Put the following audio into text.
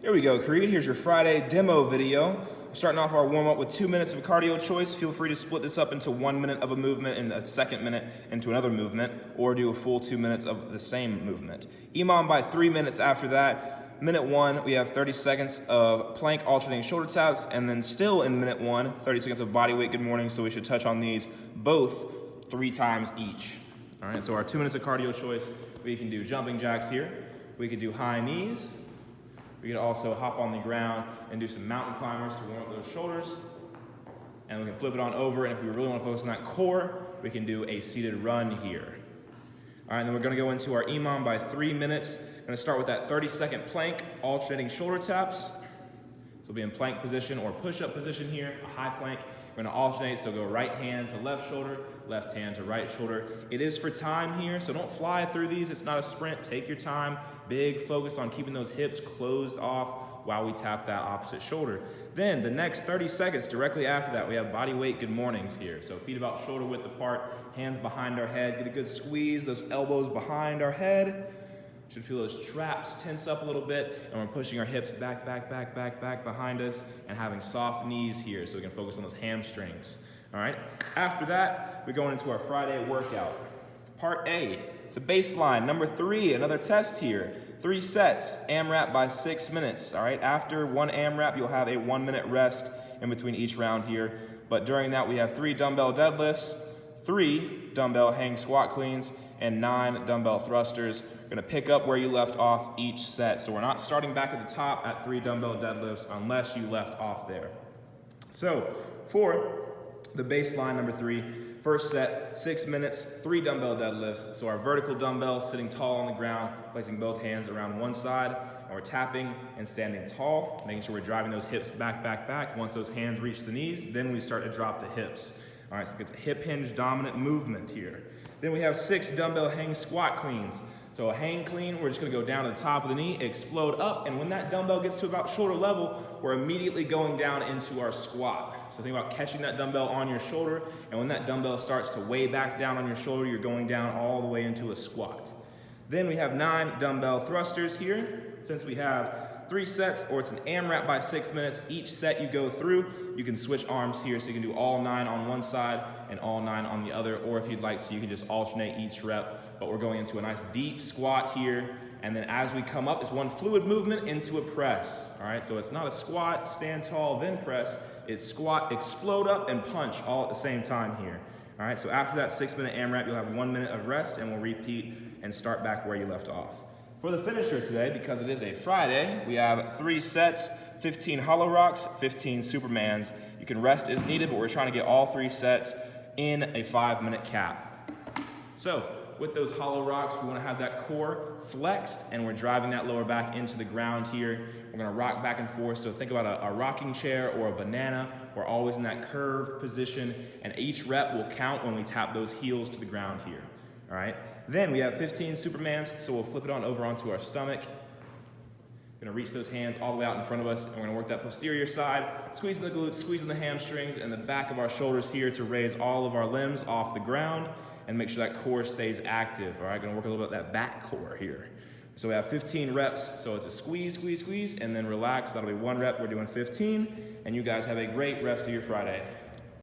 Here we go, Creed. Here's your Friday demo video. We're starting off our warm-up with 2 minutes of cardio choice. Feel free to split this up into 1 minute of a movement and a second minute into another movement, or do a full 2 minutes of the same movement. EMOM by 3 minutes after that. Minute 1, we have 30 seconds of plank alternating shoulder taps, and then still in minute 1, 30 seconds of body weight good morning, so we should touch on these both 3 times each. All right, so our 2 minutes of cardio choice, we can do jumping jacks here. We could do high knees. We could also hop on the ground and do some mountain climbers to warm up those shoulders. And we can flip it on over, and if we really want to focus on that core, we can do a seated run here. All right, and then we're going to go into our EMOM by 3 minutes. We're going to start with that 30-second plank, alternating shoulder taps. So we'll be in plank position or push-up position here, a high plank. We're going to alternate, so go right hand to left shoulder, left hand to right shoulder. It is for time here, so don't fly through these. It's not a sprint. Take your time. Big focus on keeping those hips closed off while we tap that opposite shoulder. Then the next 30 seconds directly after that, we have body weight good mornings here. So feet about shoulder width apart, hands behind our head. Get a good squeeze, those elbows behind our head. Should feel those traps tense up a little bit, and we're pushing our hips back behind us and having soft knees here so we can focus on those hamstrings. All right, after that, we're going into our Friday workout. Part A, it's a baseline. Number 3, another test here. 3 sets, AMRAP by 6 minutes. All right, after 1 AMRAP, you'll have a 1 minute rest in between each round here. But during that, we have 3 dumbbell deadlifts, 3 dumbbell hang squat cleans, and 9 dumbbell thrusters. We're gonna pick up where you left off each set. So we're not starting back at the top at 3 dumbbell deadlifts unless you left off there. So for the baseline number 3, first set, 6 minutes, 3 dumbbell deadlifts. So our vertical dumbbell sitting tall on the ground, placing both hands around one side, and we're tapping and standing tall, making sure we're driving those hips back. Once those hands reach the knees, then we start to drop the hips. All right, so it's a hip hinge dominant movement here. Then we have 6 dumbbell hang squat cleans. So a hang clean, we're just gonna go down to the top of the knee, explode up, and when that dumbbell gets to about shoulder level, we're immediately going down into our squat. So think about catching that dumbbell on your shoulder, and when that dumbbell starts to weigh back down on your shoulder, you're going down all the way into a squat. Then we have 9 dumbbell thrusters here. Since we have 3 sets, or it's an AMRAP by 6 minutes, each set you go through, you can switch arms here, so you can do all 9 on one side and all 9 on the other, or if you'd like to, you can just alternate each rep, but we're going into a nice deep squat here, and then as we come up, it's one fluid movement into a press, all right? So it's not a squat, stand tall, then press, it's squat, explode up, and punch all at the same time here, all right? So after that 6 minute AMRAP, you'll have 1 minute of rest, and we'll repeat and start back where you left off. For the finisher today, because it is a Friday, we have 3 sets, 15 hollow rocks, 15 supermans. You can rest as needed, but we're trying to get all 3 sets in a 5-minute cap. So with those hollow rocks, we want to have that core flexed, and we're driving that lower back into the ground here. We're going to rock back and forth, so think about a rocking chair or a banana. We're always in that curved position, and each rep will count when we tap those heels to the ground here. All right. Then we have 15 supermans, so we'll flip it on over onto our stomach. We're gonna reach those hands all the way out in front of us, and we're gonna work that posterior side, squeezing the glutes, squeezing the hamstrings, and the back of our shoulders here to raise all of our limbs off the ground and make sure that core stays active. All right, gonna work a little bit of that back core here. So we have 15 reps, so it's a squeeze, and then relax. That'll be 1 rep, we're doing 15, and you guys have a great rest of your Friday.